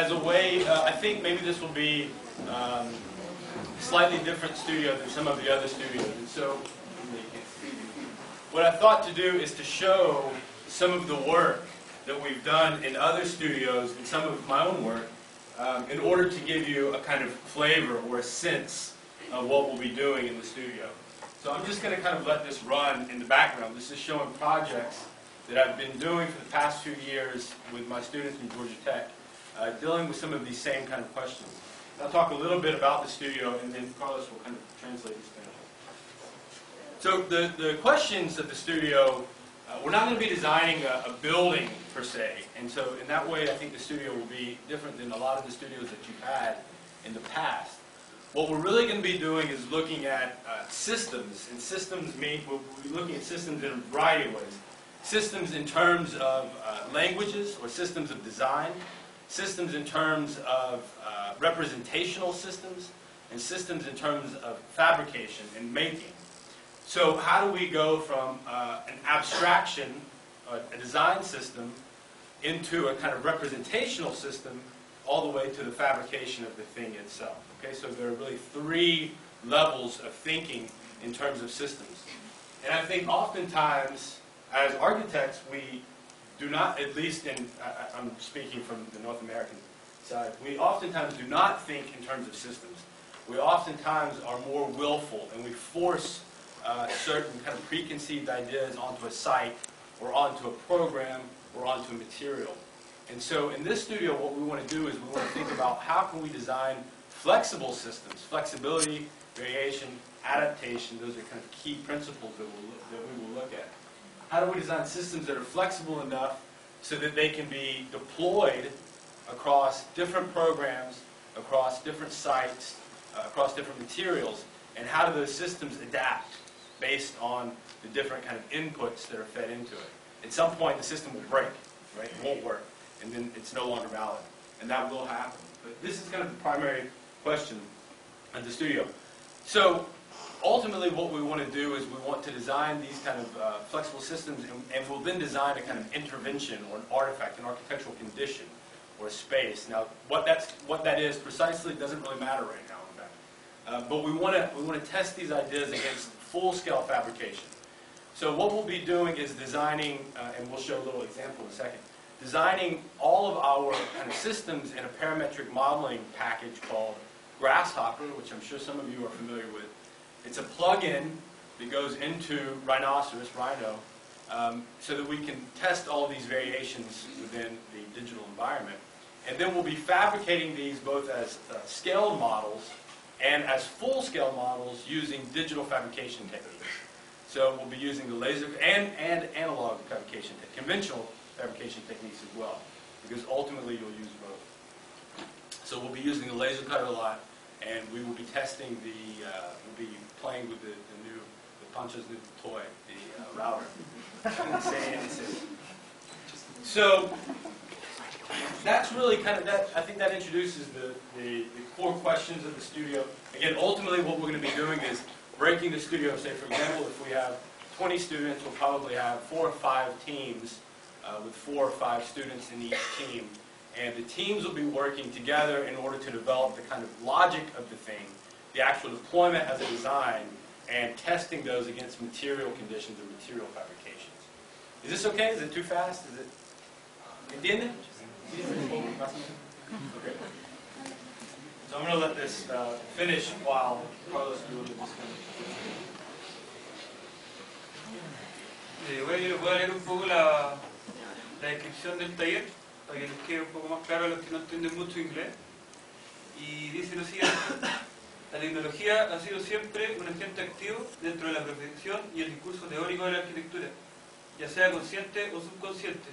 as a way, I think maybe this will be a slightly different studio than some of the other studios. And so what I thought to do is to show some of the work that we've done in other studios and some of my own work in order to give you a kind of flavor or a sense of what we'll be doing in the studio. So I'm just going to kind of let this run in the background. This is showing projects that I've been doing for the past few years with my students from Georgia Tech, dealing with some of these same kind of questions. I'll talk a little bit about the studio, and then Carlos will kind of translate the Spanish. So the questions of the studio, we're not going to be designing a building per se, and so in that way I think the studio will be different than a lot of the studios that you've had in the past. What we're really going to be doing is looking at systems, and systems mean we'll be looking at systems in a variety of ways. Systems in terms of languages or systems of design, systems in terms of representational systems, and systems in terms of fabrication and making. So how do we go from an abstraction, a design system, into a kind of representational system all the way to the fabrication of the thing itself? Okay, so there are really three levels of thinking in terms of systems. And I think oftentimes, as architects, we do not, at least in, I'm speaking from the North American side, we oftentimes do not think in terms of systems. We oftentimes are more willful, and we force certain kind of preconceived ideas onto a site, or onto a program, or onto a material. And so in this studio, what we want to do is we want to think about how can we design flexible systems. Flexibility, variation, adaptation, those are kind of key principles that we will look at. How do we design systems that are flexible enough so that they can be deployed across different programs, across different sites, across different materials, and how do those systems adapt based on the different kind of inputs that are fed into it? At some point, the system will break, right? It won't work, and then it's no longer valid, and that will happen. But this is kind of the primary question of the studio. So ultimately, what we want to do is we want to design these kind of flexible systems, and we'll then design a kind of intervention or an artifact, an architectural condition, or a space. Now, what that is precisely doesn't really matter right now, in fact. But we want to test these ideas against full-scale fabrication. So what we'll be doing is designing, and we'll show a little example in a second, designing all of our kind of systems in a parametric modeling package called Grasshopper, which I'm sure some of you are familiar with. It's a plug-in that goes into Rhino, so that we can test all these variations within the digital environment. And then we'll be fabricating these both as scaled models and as full-scale models using digital fabrication techniques. So we'll be using the laser and analog fabrication, conventional fabrication techniques as well, because ultimately you'll use both. So we'll be using the laser cutter a lot, and we will be testing we'll be playing with the Pancho's new toy, the router. So that's really kind of that. I think that introduces the core questions of the studio. Again, ultimately, what we're going to be doing is breaking the studio. Say, for example, if we have 20 students, we'll probably have 4 or 5 teams with 4 or 5 students in each team. And the teams will be working together in order to develop the kind of logic of the thing, the actual deployment as a design, and testing those against material conditions or material fabrications. Is this okay? Is it too fast? Is it? ¿Entienden? Okay. So I'm going to let this finish while Carlos does this. Voy a leer un poco la descripción del taller para que les quede un poco más claro a los que no entienden mucho inglés. Y dice lo siguiente: la tecnología ha sido siempre un agente activo dentro de la profesión y el discurso teórico de la arquitectura, ya sea consciente o subconsciente.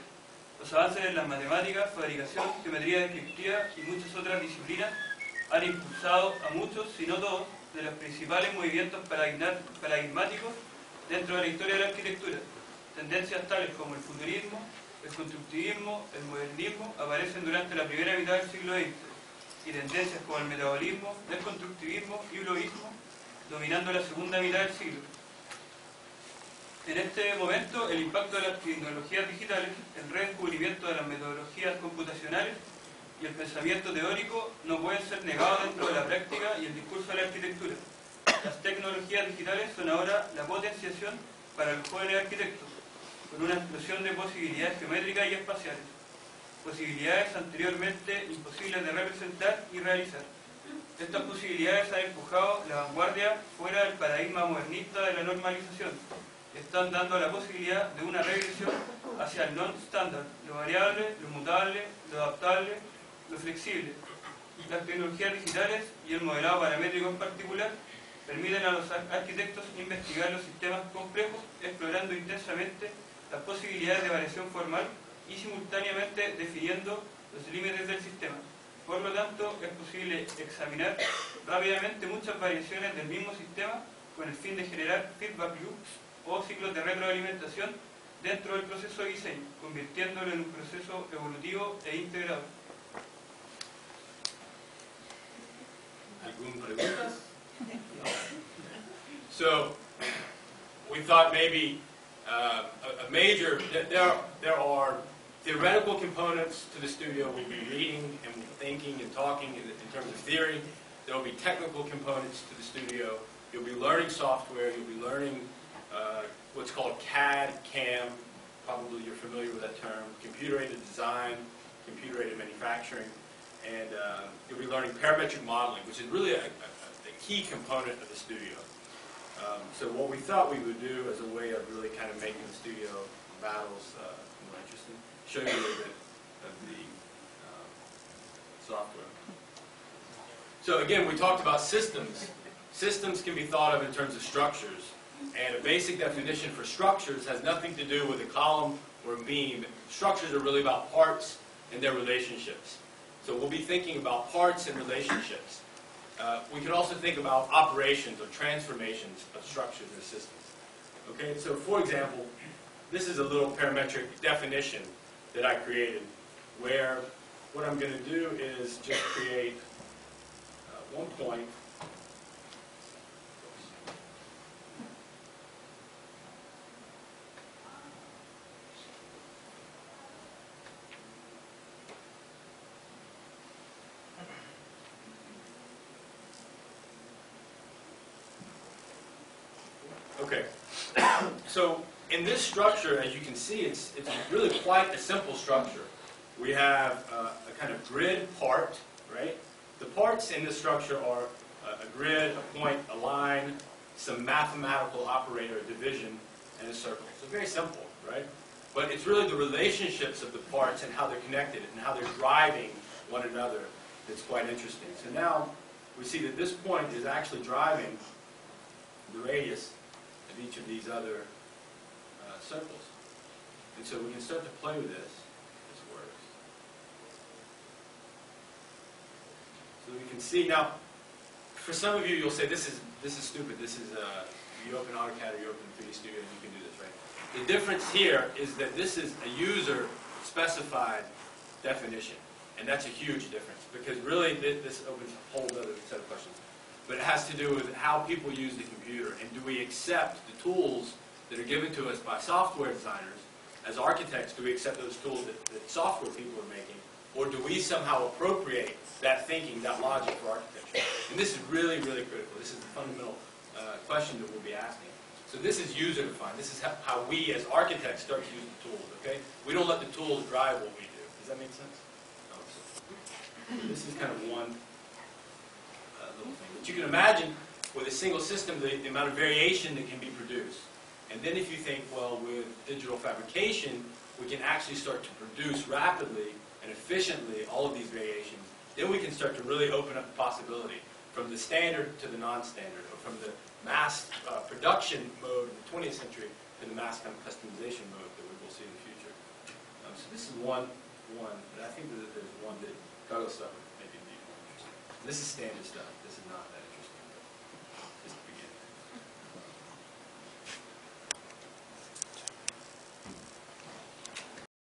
Los avances en las matemáticas, fabricación, geometría descriptiva y muchas otras disciplinas han impulsado a muchos, si no todos, de los principales movimientos paradigmáticos dentro de la historia de la arquitectura. Tendencias tales como el futurismo, el constructivismo, el modernismo aparecen durante la primera mitad del siglo XX, y tendencias como el metabolismo, el constructivismo y blovismo dominando la segunda mitad del siglo. En este momento, el impacto de las tecnologías digitales, el redescubrimiento de las metodologías computacionales y el pensamiento teórico no pueden ser negados dentro de la práctica y el discurso de la arquitectura. Las tecnologías digitales son ahora la potenciación para los jóvenes arquitectos, con una explosión de posibilidades geométricas y espaciales, posibilidades anteriormente imposibles de representar y realizar. Estas posibilidades han empujado la vanguardia fuera del paradigma modernista de la normalización. Están dando la posibilidad de una regresión hacia el non-standard, lo variable, lo mutable, lo adaptable, lo flexible. Las tecnologías digitales y el modelado paramétrico en particular permiten a los arquitectos investigar los sistemas complejos, explorando intensamente las posibilidades de variación formal y simultáneamente definiendo los límites del sistema. Por lo tanto, es posible examinar rápidamente muchas variaciones del mismo sistema con el fin de generar feedback loops o ciclos de retroalimentación dentro del proceso de diseño, convirtiéndolo en un proceso evolutivo e integrador. ¿Alguna preguntas? So, we thought maybe a major, there are theoretical components to the studio. We'll be reading and thinking and talking in terms of theory. There will be technical components to the studio. You'll be learning software. You'll be learning what's called CAD, CAM. Probably you're familiar with that term. Computer-aided design, computer-aided manufacturing. And you'll be learning parametric modeling, which is really a key component of the studio. So what we thought we would do as a way of really kind of making the studio battles more interesting, show you a little bit of the software. So again, we talked about systems. Systems can be thought of in terms of structures. And a basic definition for structures has nothing to do with a column or a beam. Structures are really about parts and their relationships. So we'll be thinking about parts and relationships. We can also think about operations or transformations of structures and systems. Okay, so for example, this is a little parametric definition that I created where what I'm going to do is just create one point. Okay, so in this structure, as you can see, it's really quite a simple structure. We have a kind of grid part, right? The parts in this structure are a grid, a point, a line, some mathematical operator, a division, and a circle. So very simple, right? But it's really the relationships of the parts and how they're connected and how they're driving one another that's quite interesting. So now we see that this point is actually driving the radius of each of these other circles. And so we can start to play with this. This works. So we can see now. For some of you, you'll say this is stupid. This is you open AutoCAD or you open 3D Studio and you can do this, right? The difference here is that this is a user specified definition, and that's a huge difference because really this opens a whole other set of questions. But it has to do with how people use the computer, and do we accept the tools that are given to us by software designers? As architects, do we accept those tools that software people are making, or do we somehow appropriate that thinking, that logic for architecture? And this is really, really critical. This is the fundamental question that we'll be asking. So this is user-defined. This is how we, as architects, start to use the tools, okay? We don't let the tools drive what we do. Does that make sense? So this is kind of one little thing. But you can imagine, with a single system, the amount of variation that can be produced. And then if you think, well, with digital fabrication, we can actually start to produce rapidly and efficiently all of these variations, then we can start to really open up the possibility from the standard to the non-standard, or from the mass production mode in the 20th century to the mass kind of customization mode that we will see in the future. So this is one, but I think that there's one that Douglas stuff would maybe be more interesting. This is standard stuff. This is not that interesting.